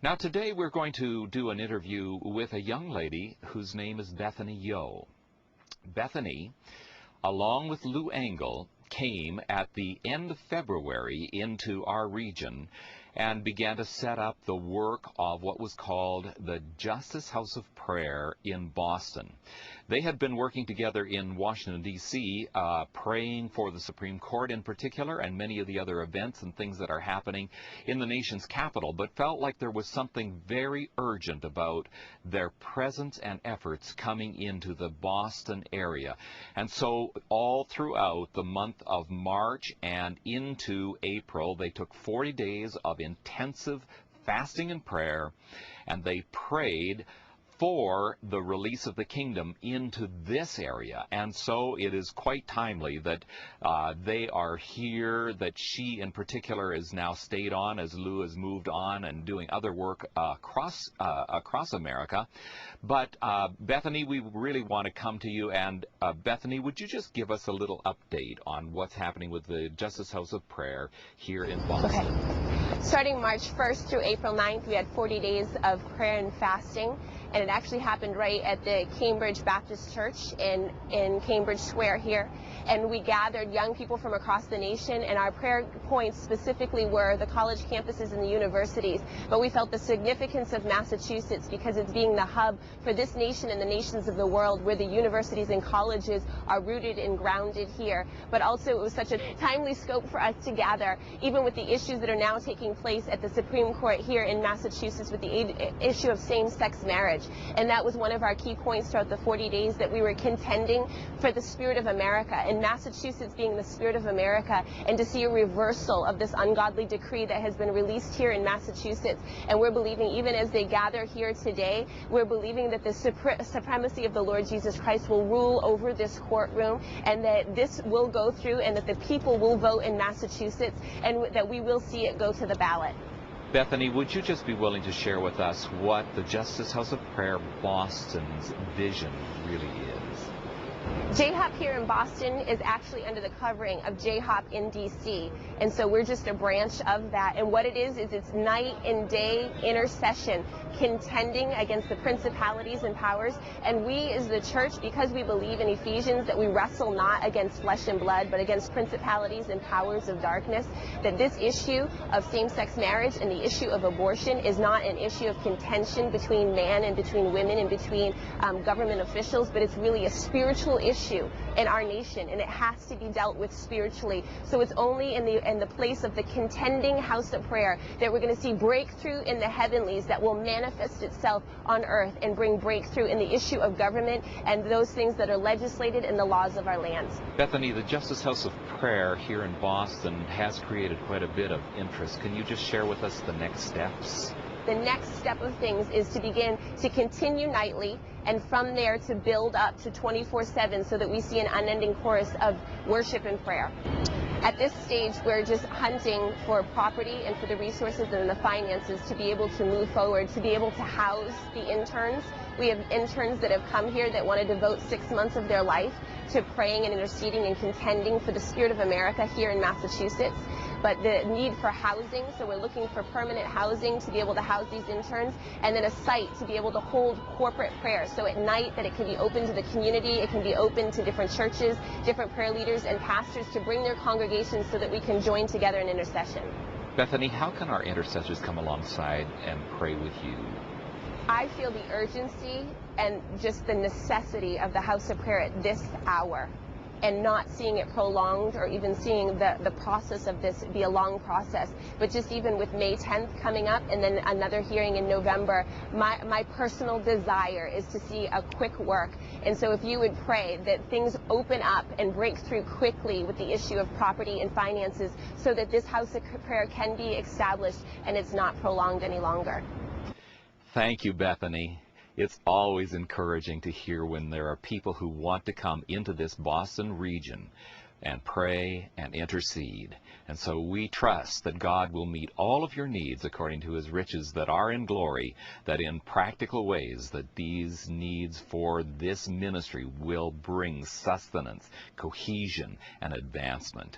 Now today we're going to do an interview with a young lady whose name is Bethany Yeo. Bethany, along with Lou Engel, came at the end of February into our region and began to set up the work of what was called the Justice House of Prayer in Boston. They had been working together in Washington, D.C., praying for the Supreme Court in particular and many of the other events and things that are happening in the nation's capital, but felt like there was something very urgent about their presence and efforts coming into the Boston area. And so all throughout the month of March and into April, they took 40 days of intensive fasting and prayer, and they prayed for the release of the kingdom into this area. And so it is quite timely that they are here, that she in particular is now stayed on as Lou has moved on and doing other work across America. But Bethany, we really want to come to you, and Bethany, would you just give us a little update on what's happening with the Justice House of Prayer here in Boston? Okay. Starting March 1st through April 9th, we had 40 days of prayer and fasting, and it actually happened right at the Cambridge Baptist Church in Cambridge Square here. And we gathered young people from across the nation, and our prayer points specifically were the college campuses and the universities. But we felt the significance of Massachusetts because it's being the hub for this nation and the nations of the world, where the universities and colleges are rooted and grounded here. But also it was such a timely scope for us to gather, even with the issues that are now taking place at the Supreme Court here in Massachusetts with the issue of same-sex marriage. And that was one of our key points throughout the 40 days, that we were contending for the spirit of America, and Massachusetts being the spirit of America, and to see a reversal of this ungodly decree that has been released here in Massachusetts. And we're believing, even as they gather here today, we're believing that the supremacy of the Lord Jesus Christ will rule over this courtroom, and that this will go through, and that the people will vote in Massachusetts, and that we will see it go to the ballot. Bethany, would you just be willing to share with us what the Justice House of Prayer Boston's vision really is? JHOP here in Boston is actually under the covering of JHOP in D.C., and so we're just a branch of that. And what it is it's night and day intercession, contending against the principalities and powers. And we as the church, because we believe in Ephesians that we wrestle not against flesh and blood, but against principalities and powers of darkness, that this issue of same-sex marriage and the issue of abortion is not an issue of contention between man and between women and between government officials, but it's really a spiritual issue in our nation, and it has to be dealt with spiritually. So it's only in the place of the contending house of prayer that we're going to see breakthrough in the heavenlies that will manifest itself on earth and bring breakthrough in the issue of government and those things that are legislated in the laws of our lands. Bethany, the Justice House of Prayer here in Boston has created quite a bit of interest. Can you just share with us the next steps? The next step of things is to begin to continue nightly, and from there to build up to 24/7, so that we see an unending chorus of worship and prayer. At this stage, we're just hunting for property and for the resources and the finances to be able to move forward, to be able to house the interns. We have interns that have come here that want to devote 6 months of their life to praying and interceding and contending for the spirit of America here in Massachusetts. But the need for housing, so we're looking for permanent housing to be able to house these interns, and then a site to be able to hold corporate prayer. So at night, that it can be open to the community, it can be open to different churches, different prayer leaders and pastors to bring their congregations so that we can join together in intercession. Bethany, how can our intercessors come alongside and pray with you? I feel the urgency and just the necessity of the house of prayer at this hour, and not seeing it prolonged or even seeing the process of this be a long process. But just even with May 10th coming up and then another hearing in November, my personal desire is to see a quick work. And so if you would pray that things open up and break through quickly with the issue of property and finances, so that this house of prayer can be established and it's not prolonged any longer. Thank you, Bethany. It's always encouraging to hear when there are people who want to come into this Boston region and pray and intercede. And so we trust that God will meet all of your needs according to his riches that are in glory, that in practical ways that these needs for this ministry will bring sustenance, cohesion, and advancement.